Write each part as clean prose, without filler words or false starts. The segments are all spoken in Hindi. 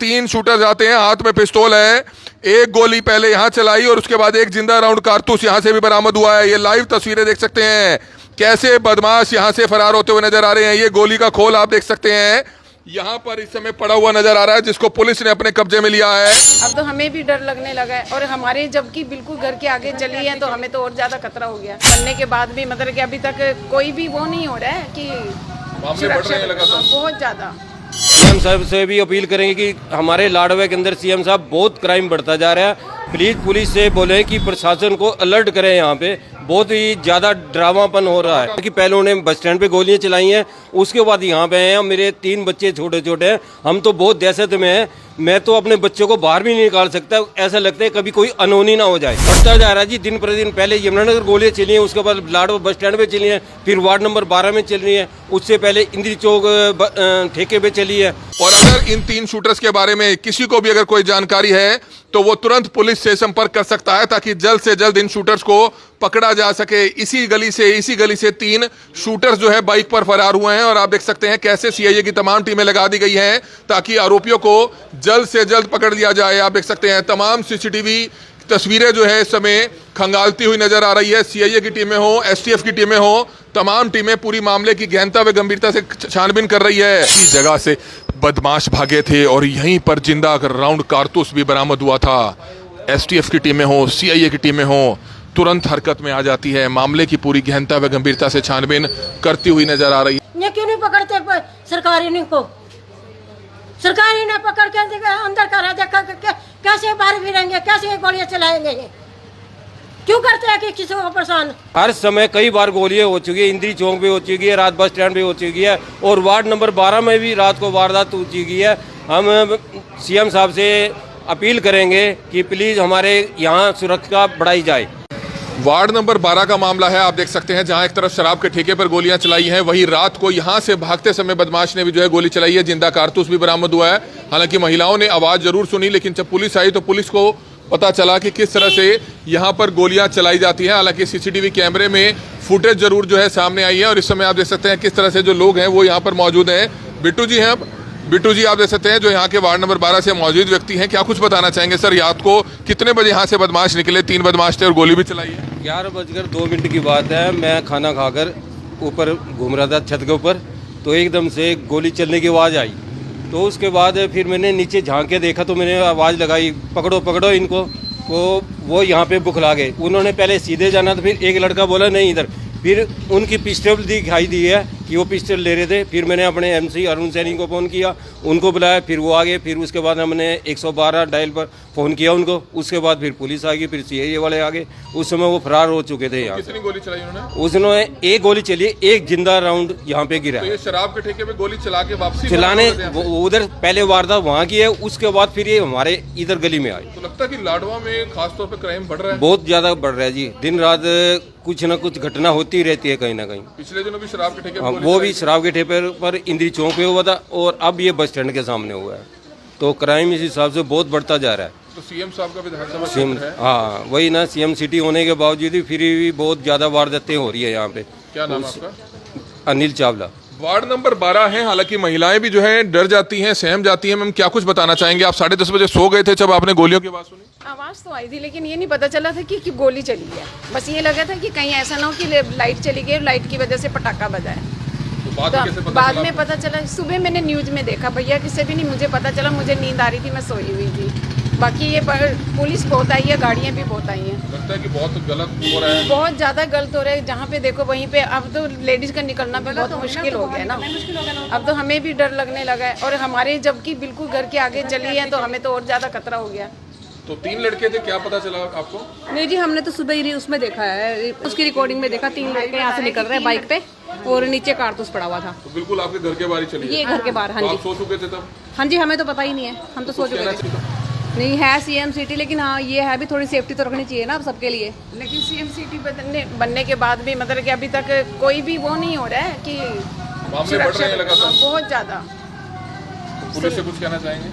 तीन शूटर जाते हैं, हाथ में पिस्तौल है। एक गोली पहले यहां चलाई और उसके बाद एक जिंदा राउंड कारतूस यहां से भी बरामद हुआ है। ये लाइव तस्वीरें देख सकते हैं कैसे बदमाश यहां से फरार होते हुए नजर आ रहे हैं। ये गोली का खोल आप देख सकते हैं यहां पर इस समय पड़ा हुआ नजर आ रहा है, जिसको पुलिस ने अपने कब्जे में लिया है। अब तो हमें भी डर लगने लगा है और हमारे जबकि बिल्कुल घर के आगे चली है तो हमें तो और ज्यादा खतरा हो गया। बनने के बाद भी मतलब कि अभी तक कोई भी वो नहीं हो रहा है कि मामले बढ़ रहे हैं लगातार बहुत ज्यादा। सीएम साहब से भी अपील करेंगे कि हमारे लाडवा के अंदर सीएम साहब बहुत क्राइम बढ़ता जा रहा है। प्लीज़ पुलिस से बोले कि प्रशासन को अलर्ट करें। यहाँ पे बहुत ही ज़्यादा ड्रामापन हो रहा है कि पहले उन्होंने बस स्टैंड पे गोलियां चलाई हैं, उसके बाद यहाँ पे आए हैं। मेरे 3 बच्चे छोटे छोटे हैं, हम तो बहुत दहशत में हैं। मैं तो अपने बच्चों को बाहर भी नहीं निकाल सकता, ऐसा लगता है कभी कोई अनहोनी ना हो जाए। बढ़ता जा रहा है जी दिन प्रतिदिन। पहले यमुनानगर गोलियां चली हैं, उसके बाद लाडवा बस स्टैंड पे चली हैं, फिर वार्ड नंबर 12 में चल रही है, उससे पहले इंदिरा चौक ठेके पे चली है। और अगर इन 3 शूटर्स के बारे में किसी को भी अगर कोई जानकारी है तो वो तुरंत पुलिस से संपर्क कर सकता है ताकि जल्द से जल्द इन शूटर्स को पकड़ा जा सके। इसी गली से 3 शूटर्स जो है बाइक पर फरार हुए हैं और आप देख सकते हैं कैसे सीआईए की तमाम टीमें लगा दी गई हैं ताकि आरोपियों को जल्द से जल्द पकड़ लिया जाए। आप देख सकते हैं तमाम सीसीटीवी तस्वीरें जो है इस समय खंगालती हुई नजर आ रही है। सीआईए की टीमें हो, एसटीएफ की टीमें हो, तमाम टीमें पूरी मामले की गहनता व गंभीरता से छानबीन कर रही है। इस जगह से बदमाश भागे थे और यहीं पर जिंदा राउंड कारतूस भी बरामद हुआ था। एसटीएफ की टीमें हो, सीआईए की टीमें हो, तुरंत हरकत में आ जाती है, मामले की पूरी गहनता व गंभीरता से छानबीन करती हुई नजर आ रही है। ये क्यों नहीं पकड़ते सरकारी को? सरकारी ने पकड़ के अंदर करा दे, कैसे बाहर फिरेंगे, कैसे गोलियां चलाएंगे? ये क्यों करते हैं कि किसी को परेशान? हर समय कई बार गोलियां हो चुकी है, इंदिरा चौक पे हो चुकी है, रात बस स्टैंड पे हो चुकी है और वार्ड नंबर 12 में भी रात को वारदात हो चुकी है। हम सीएम साहब से अपील करेंगे कि प्लीज़ हमारे यहाँ सुरक्षा बढ़ाई जाए। वार्ड नंबर 12 का मामला है, आप देख सकते हैं जहां एक तरफ शराब के ठेके पर गोलियां चलाई हैं, वहीं रात को यहां से भागते समय बदमाश ने भी जो है गोली चलाई है। जिंदा कारतूस भी बरामद हुआ है। हालांकि महिलाओं ने आवाज जरूर सुनी, लेकिन जब पुलिस आई तो पुलिस को पता चला कि किस तरह से यहां पर गोलियां चलाई जाती हैं। हालांकि सीसीटीवी कैमरे में फुटेज जरूर जो है सामने आई है और इस समय आप देख सकते हैं किस तरह से जो लोग हैं वो यहाँ पर मौजूद हैं। बिट्टू जी हैं, बिट्टू जी आप देख सकते हैं जो यहाँ के वार्ड नंबर 12 से मौजूद व्यक्ति हैं, क्या कुछ बताना चाहेंगे सर? रात को कितने बजे यहाँ से बदमाश निकले? 3 बदमाश थे और गोली भी चलाई है। 11:02 की बात है। मैं खाना खाकर ऊपर घूम रहा था छत के ऊपर, तो एकदम से गोली चलने की आवाज़ आई। तो उसके बाद फिर मैंने नीचे झांक के देखा तो मैंने आवाज़ लगाई, पकड़ो पकड़ो इनको। तो वो यहाँ पे बुखला गए। उन्होंने पहले सीधे जाना तो फिर एक लड़का बोला नहीं इधर, फिर उनकी पिस्टल दिखाई दी है कि वो पिस्टल ले रहे थे। फिर मैंने अपने एमसी अरुण सैनी को फ़ोन किया, उनको बुलाया, फिर वो आ गए। फिर उसके बाद हमने 112 डायल पर फ़ोन किया उनको। उसके बाद फिर पुलिस आ गई, फिर सीआईए वाले आ गए। उस समय वो फरार हो चुके थे। यहाँ कितनी गोली चलाई उन्होंने? उसने एक गोली चली, एक जिंदा राउंड यहाँ पे गिरा। तो ये शराब के ठेके पे गोली चला के वापसी चलाने उधर पहले वारदात वहाँ की है, उसके बाद फिर ये हमारे इधर गली में आए। तो लगता है कि लाडवा में खासतौर पे क्राइम बढ़ रहा है, बहुत ज़्यादा बढ़ रहा है जी। दिन रात कुछ ना कुछ घटना होती रहती है कहीं ना कहीं। पिछले दिनों भी शराब के ठेके वो भी शराब के ठेके पर इंदिरा चौक पे हुआ था और अब ये बस स्टैंड के सामने हुआ है। तो क्राइम इस हिसाब से बहुत बढ़ता जा रहा है। तो सीएम साहब का विधानसभा सीएम, क्षेत्र है। हाँ वही ना, सीएम सिटी होने के बावजूद भी फिर भी बहुत ज़्यादा वारदातें हो रही है यहाँ पे। क्या नाम है आपका? अनिल चावला। वार्ड नंबर 12 है। हालांकि महिलाएं भी जो है डर जाती हैं, सहम जाती हैं। मैम क्या कुछ बताना चाहेंगे? आप 10:30 बजे सो गए थे जब आपने गोलियों की आवाज सुनी? आवाज़ तो आई थी लेकिन ये नहीं पता चला था कि गोली चली है। बस ये लगा था कि कहीं ऐसा ना हो कि लाइट चली गई, लाइट की वजह से पटाखा बजा है। तो बाद में कैसे पता बाद चला? में पता चला, सुबह मैंने न्यूज में देखा। भैया किससे भी नहीं मुझे पता चला, मुझे नींद आ रही थी, मैं सोई हुई थी। बाकी ये पुलिस बहुत आई है, गाड़ियाँ भी बहुत आई हैं। लगता है कि बहुत गलत हो रहा है, बहुत ज़्यादा गलत हो रहा है। जहाँ पे देखो वहीं पे अब तो लेडीज़ का निकलना भी बहुत मुश्किल हो गया ना। अब तो हमें भी डर लगने लगा है और हमारे जबकि बिल्कुल घर के आगे चली है तो हमें तो और ज़्यादा खतरा हो गया। तो 3 लड़के थे, क्या पता चला आपको? नहीं जी, हमने तो सुबह ही उसमें देखा है, उसकी रिकॉर्डिंग में देखा 3 लड़के यहाँ से निकल रहे हैं बाइक पे और नीचे कारतूस पड़ा हुआ था। तो बिल्कुल आपके घर के बाहर ही चली ये घर के बाहर। हाँ तो जी, आप सो चुके थे तब? हाँ जी, हमें तो पता ही नहीं है, हम तो सो चुके थे। नहीं है सीएम सिटी, लेकिन हाँ ये है भी थोड़ी सेफ्टी तो रखनी चाहिए ना अब सबके लिए। लेकिन सीएम सिटी बनने के बाद भी मतलब कि अभी तक कोई भी वो नहीं हो रहा है कि मामले बढ़ रहे हैं लगातार। बहुत ज़्यादा। पुलिस से कुछ कहना चाहेंगे?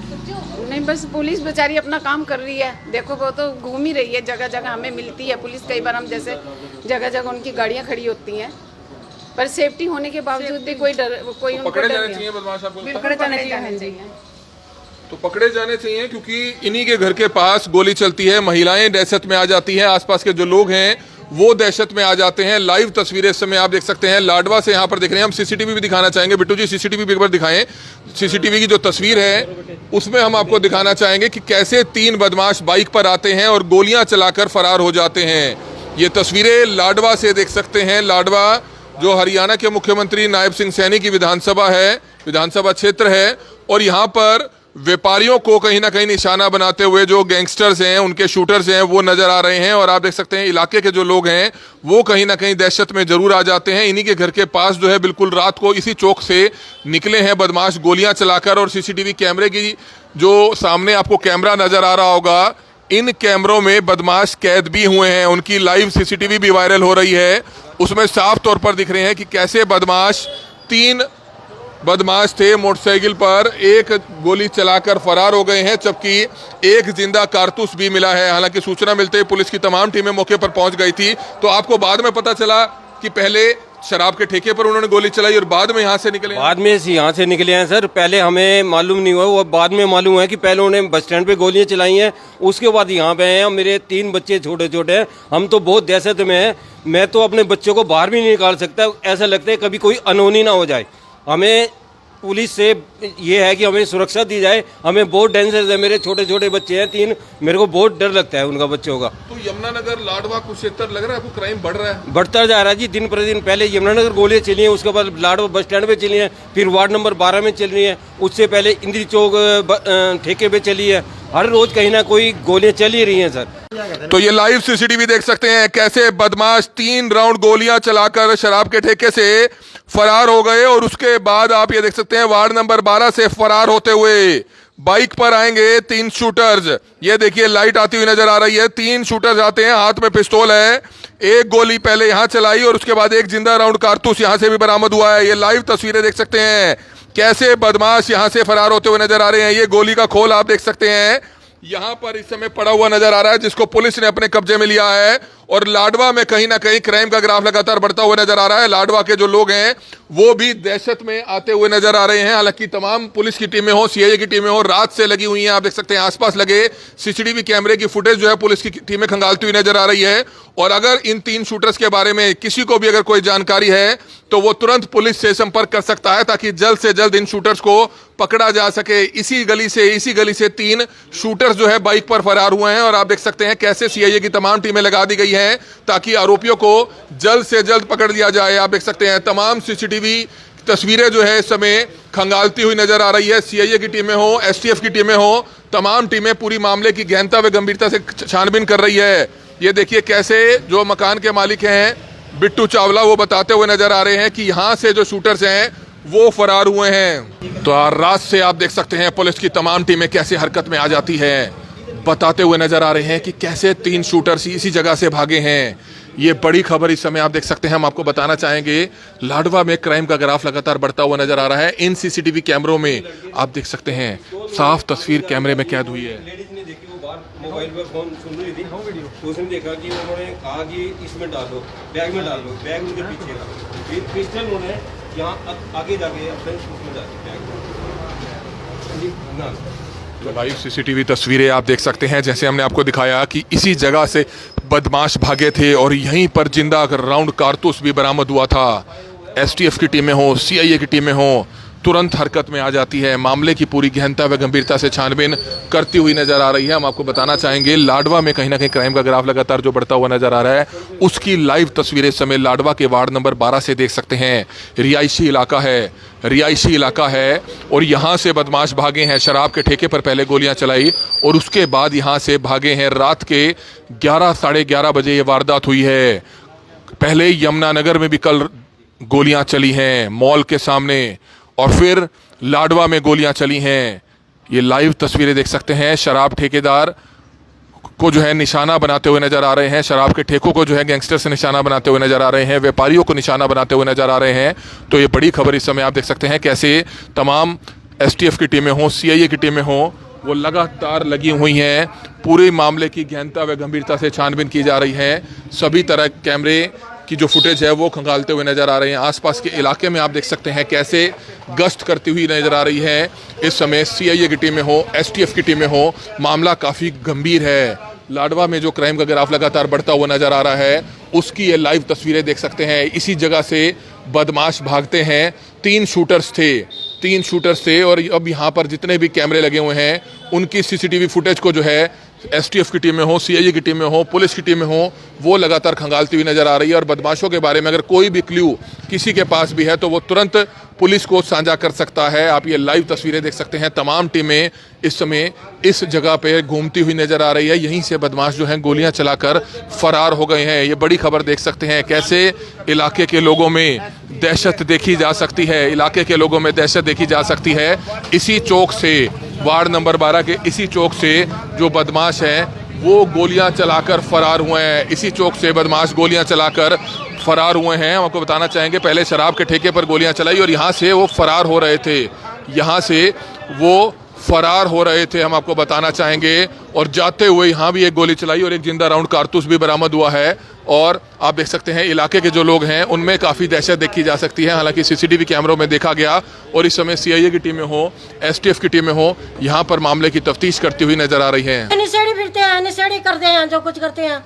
नहीं, बस पुलिस बेचारी अपना काम कर रही है। देखो वो तो घूम ही रही है, जगह जगह हमें मिलती है पुलिस। कई बार हम जैसे जगह जगह उनकी गाड़ियाँ खड़ी होती हैं, पर सेफ्टी होने के बावजूद भी कोई डर, कोई उनको पकड़े डर जाने नहीं चाहिए है। बदमाश आपको लगता है? पकड़े जाने चाहिए। हाँ जी। तो तो पकड़े जाने चाहिए, क्योंकि इन्हीं के घर के पास गोली चलती है, महिलाएं दहशत में आ जाती हैं, आसपास के जो लोग हैं वो दहशत में आ जाते हैं। लाइव तस्वीरें इस समय आप देख सकते हैं, लाडवा से यहाँ पर देख रहे हैं। हम सीसीटीवी भी दिखाना चाहेंगे, बिट्टू जी सीसीटीवी भी एक बार दिखाएं। सीसीटीवी की जो तस्वीर है उसमें हम आपको दिखाना चाहेंगे कि कैसे 3 बदमाश बाइक पर आते हैं और गोलियां चलाकर फरार हो जाते हैं। ये तस्वीरें लाडवा से देख सकते हैं। लाडवा जो हरियाणा के मुख्यमंत्री नायब सिंह सैनी की विधानसभा है, विधानसभा क्षेत्र है, और यहाँ पर व्यापारियों को कहीं ना कहीं निशाना बनाते हुए जो गैंगस्टर्स हैं, उनके शूटर्स हैं, वो नजर आ रहे हैं। और आप देख सकते हैं इलाके के जो लोग हैं वो कहीं ना कहीं दहशत में जरूर आ जाते हैं। इन्हीं के घर के पास जो है बिल्कुल रात को इसी चौक से निकले हैं बदमाश गोलियां चलाकर। और सीसीटीवी कैमरे की जो सामने आपको कैमरा नजर आ रहा होगा, इन कैमरों में बदमाश कैद भी हुए हैं, उनकी लाइव सीसीटीवी भी वायरल हो रही है। उसमें साफ तौर पर दिख रहे हैं कि कैसे बदमाश 3 बदमाश थे मोटरसाइकिल पर, एक गोली चलाकर फरार हो गए हैं, जबकि एक जिंदा कारतूस भी मिला है। हालांकि सूचना मिलते ही पुलिस की तमाम टीमें मौके पर पहुंच गई थी। तो आपको बाद में पता चला कि पहले शराब के ठेके पर उन्होंने गोली चलाई और बाद में यहाँ से निकले। बाद में यहाँ से निकले हैं सर, पहले हमें मालूम नहीं हुआ, वो बाद में मालूम है कि पहले उन्होंने बस स्टैंड पे गोलियां चलाई हैं, उसके बाद यहाँ पे आए हैं। मेरे 3 बच्चे छोटे छोटे हैं, हम तो बहुत दहशत में हैं। मैं तो अपने बच्चों को बाहर भी नहीं निकाल सकता, ऐसा लगता है कभी कोई अनहोनी ना हो जाए। हमें पुलिस से ये है कि हमें सुरक्षा दी जाए, हमें बहुत टेंशन है। मेरे छोटे छोटे बच्चे हैं 3, मेरे को बहुत डर लगता है उनका बच्चों का। तो यमुनानगर लाडवा कुरुक्षेत्र लग रहा है आपको क्राइम बढ़ रहा है? बढ़ता जा रहा है जी, दिन प्रतिदिन। पहले यमुनानगर गोलियां चली हैं, उसके बाद लाडवा बस स्टैंड पे चली हैं, फिर वार्ड नंबर 12 में चल रही है, उससे पहले इंदिरा चौक ठेके पे चली है। हर रोज कहीं ना कोई गोलियां चल ही रही हैं सर। तो ये लाइव सीसीटीवी देख सकते हैं कैसे बदमाश 3 राउंड गोलियां चलाकर शराब के ठेके से फरार हो गए। और उसके बाद आप ये देख सकते हैं वार्ड नंबर 12 से फरार होते हुए बाइक पर आएंगे 3 शूटर्स। ये देखिए लाइट आती हुई नजर आ रही है, 3 शूटर्स आते हैं, हाथ में पिस्तौल है। एक गोली पहले यहां चलाई और उसके बाद एक जिंदा राउंड कारतूस यहां से भी बरामद हुआ है। ये लाइव तस्वीरें देख सकते हैं कैसे बदमाश यहां से फरार होते हुए नजर आ रहे हैं। ये गोली का खोल आप देख सकते हैं यहां पर इस समय पड़ा हुआ नजर आ रहा है, जिसको पुलिस ने अपने कब्जे में लिया है। और लाडवा में कहीं ना कहीं क्राइम का ग्राफ लगातार बढ़ता हुआ नजर आ रहा है। लाडवा के जो लोग हैं वो भी दहशत में आते हुए नजर आ रहे हैं। हालांकि तमाम पुलिस की टीमें हो, सीआईए की टीमें हो, रात से लगी हुई हैं। आप देख सकते हैं आसपास लगे सीसीटीवी कैमरे की फुटेज जो है पुलिस की टीमें खंगालती हुई नजर आ रही है। और अगर इन 3 शूटर्स के बारे में किसी को भी अगर कोई जानकारी है तो वो तुरंत पुलिस से संपर्क कर सकता है, ताकि जल्द से जल्द इन शूटर्स को पकड़ा जा सके। इसी गली से 3 शूटर्स जो है बाइक पर फरार हुए हैं। और आप देख सकते हैं कैसे सीआईए की तमाम टीमें लगा दी गई हैं ताकि आरोपियों को जल्द से जल्द पकड़ लिया जाए। आप देख सकते हैं तमाम सीसीटीवी तस्वीरें जो है इस समय खंगालती हुई नजर आ रही है। सीआईए की टीमें हो, एसटीएफ की टीमें हो, तमाम टीमें पूरी मामले की गहनता व गंभीरता से छानबीन कर रही है। ये देखिए कैसे जो मकान के मालिक हैं बिट्टू चावला, वो बताते हुए नजर आ रहे हैं कि यहाँ से जो शूटर्स हैं वो फरार हुए हैं। तो रात से आप देख सकते हैं पुलिस की तमाम टीमें कैसे हरकत में आ जाती है, बताते हुए नजर आ रहे हैं कि कैसे 3 शूटर्स इसी जगह से भागे हैं। ये बड़ी खबर इस समय आप देख सकते हैं। हम आपको बताना चाहेंगे लाडवा में क्राइम का ग्राफ लगातार बढ़ता हुआ नजर आ रहा है। इन सीसीटीवी कैमरों में आप देख सकते हैं साफ तस्वीर कैमरे में कैद हुई है। लेडीज ने देखी, वो बाहर मोबाइल पर फोन सुन रही थी, तो उसने देखा कि उन्होंने कहा कि इसमें डालो, बैग में डालो, बैग उनके पीछे था, फिर पिस्टल उन्होंने यहाँ आगे जाके अपने उसमें डाली बैग ना। तो लाइव सीसीटीवी तस्वीरें आप देख सकते हैं, जैसे हमने आपको दिखाया कि इसी जगह से बदमाश भागे थे और यहीं पर जिंदा राउंड कारतूस भी बरामद हुआ था। एसटीएफ की टीमें हो, सीआईए की टीमें हो, तुरंत हरकत में आ जाती है, मामले की पूरी गहनता व गंभीरता से छानबीन करती हुई नजर आ रही है। हम आपको बताना चाहेंगे लाडवा में कहीं ना कहीं क्राइम का ग्राफ लगातार जो बढ़ता हुआ नजर आ रहा है, उसकी लाइव तस्वीरें इस समय लाडवा के वार्ड नंबर 12 से देख सकते हैं। रिहायशी इलाका है और यहाँ से बदमाश भागे हैं। शराब के ठेके पर पहले गोलियां चलाई और उसके बाद यहाँ से भागे हैं। रात के 11 साढ़े 11 बजे ये वारदात हुई है। पहले यमुनानगर में भी कल गोलियां चली हैं मॉल के सामने, और फिर लाडवा में गोलियां चली हैं। ये लाइव तस्वीरें देख सकते हैं। शराब ठेकेदार को जो है निशाना बनाते हुए नजर आ रहे हैं, शराब के ठेकों को जो है गैंगस्टर से निशाना बनाते हुए नजर आ रहे हैं, व्यापारियों को निशाना बनाते हुए नजर आ रहे हैं। तो ये बड़ी खबर इस समय आप देख सकते हैं कैसे तमाम एसटीएफ की टीमें हों, सीआईए की टीमें हों, वो लगातार लगी हुई हैं। पूरे मामले की गहनता व गंभीरता से छानबीन की जा रही है। सभी तरह कैमरे की जो फुटेज है वो खंगालते हुए नजर आ रहे हैं। आसपास के इलाके में आप देख सकते हैं कैसे गश्त करती हुई नजर आ रही है। इस समय CIA की टीमें हो, STF की टीमें हो, मामला काफ़ी गंभीर है। लाडवा में जो क्राइम का ग्राफ लगातार बढ़ता हुआ नजर आ रहा है, उसकी ये लाइव तस्वीरें देख सकते हैं। इसी जगह से बदमाश भागते हैं। 3 शूटर्स थे और अब यहाँ पर जितने भी कैमरे लगे हुए हैं उनकी CCTV फुटेज को जो है STF की टीमें हो, CIA की टीमें हो, पुलिस की टीमें हो, वो लगातार खंगालती हुई नजर आ रही है। और बदमाशों के बारे में अगर कोई भी क्ल्यू किसी के पास भी है तो वो तुरंत पुलिस को साझा कर सकता है। आप ये लाइव तस्वीरें देख सकते हैं। तमाम टीमें इस समय इस जगह पे घूमती हुई नजर आ रही है। यहीं से बदमाश जो हैं गोलियां चलाकर फरार हो गए हैं। ये बड़ी खबर देख सकते हैं कैसे इलाके के लोगों में दहशत देखी जा सकती है। इलाके के लोगों में दहशत देखी जा सकती है। इसी चौक से, वार्ड नंबर 12 के इसी चौक से जो बदमाश हैं वो गोलियां चलाकर फरार हुए हैं। इसी चौक से बदमाश गोलियां चलाकर फरार हुए हैं। हम आपको बताना चाहेंगे पहले शराब के ठेके पर गोलियां चलाई और यहाँ से वो फरार हो रहे थे। हम आपको बताना चाहेंगे। और जाते हुए यहाँ भी एक गोली चलाई और एक जिंदा राउंड कारतूस भी बरामद हुआ है। और आप देख सकते हैं इलाके के जो लोग हैं उनमें काफ़ी दहशत देखी जा सकती है। हालांकि CCTV कैमरों में देखा गया और इस समय CIA की टीमें हो, STF की टीमें हो, यहाँ पर मामले की तफ्तीश करती हुई नजर आ रही हैं। निशेड़ी फिरते हैं, निशेड़ी करते हैं, जो कुछ करते हैं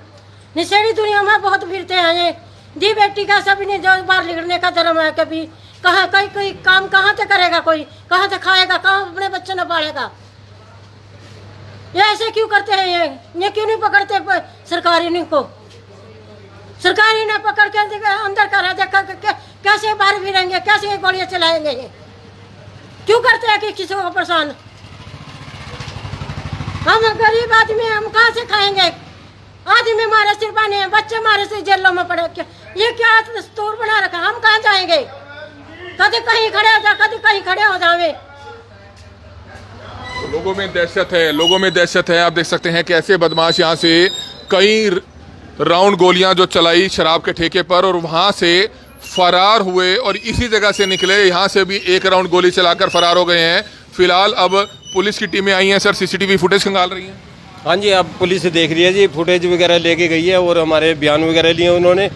निशेड़ी दुनिया में बहुत फिरते हैं। ये दी बेटी का सभी ने जो बाहर निकलने का धर्म है। कभी कहाँ कोई काम कहाँ से करेगा, कोई कहाँ से खाएगा, कहाँ अपने बच्चे न पालेगा। ये ऐसे क्यों करते हैं? ये क्यों नहीं पकड़ते सरकारी ने पकड़ के अंदर करा देखा कैसे बाहर फिरेंगे, कैसे गोलियां चलाएंगे। ये क्यों करते हैं कि किसी को परेशान? हम गरीब आदमी, हम कहाँ से खाएंगे? आदमी मारे सिर पाने हैं, बच्चे मारे से जेलों में पड़े। ये क्या दस्तूर बना रखा? हम कहाँ जाएंगे? कभी कहीं खड़े हो जा, कभी कहीं खड़े हो जावे। लोगों में दहशत है। आप देख सकते हैं कैसे बदमाश यहाँ से कई राउंड गोलियां जो चलाई शराब के ठेके पर और वहां से फरार हुए और इसी जगह से निकले। यहाँ से भी एक राउंड गोली चलाकर फरार हो गए हैं। फिलहाल अब पुलिस की टीमें आई हैं। सर, CCTV फुटेज खंगाल रही हैं। हाँ जी, अब पुलिस देख रही है जी, फुटेज वगैरह लेके गई है और हमारे बयान वगैरह लिए उन्होंने।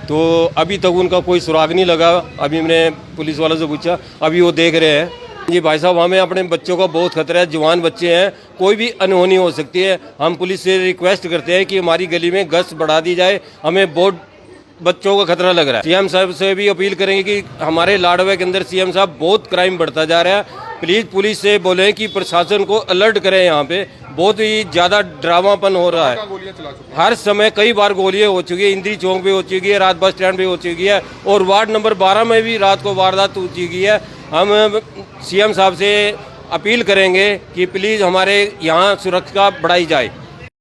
तो अभी तक उनका कोई सुराग नहीं लगा। अभी मैंने पुलिस वालों से पूछा, अभी वो देख रहे हैं। जी भाई साहब, हमें अपने बच्चों का बहुत खतरा है। जवान बच्चे हैं, कोई भी अनहोनी हो सकती है। हम पुलिस से रिक्वेस्ट करते हैं कि हमारी गली में गश्त बढ़ा दी जाए। हमें बहुत बच्चों का खतरा लग रहा है। CM साहब से भी अपील करेंगे कि हमारे लाडवा के अंदर CM साहब बहुत क्राइम बढ़ता जा रहा है। प्लीज़ पुलिस से बोलें कि प्रशासन को अलर्ट करें। यहाँ पे बहुत ही ज़्यादा ड्रामापन हो रहा है। हर समय कई बार गोलियां हो चुकी है। इंदिरी चौक भी हो चुकी है, रात बस स्टैंड भी हो चुकी है और वार्ड नंबर 12 में भी रात को वारदात हो चुकी है। हम CM साहब से अपील करेंगे कि प्लीज़ हमारे यहाँ सुरक्षा बढ़ाई जाए।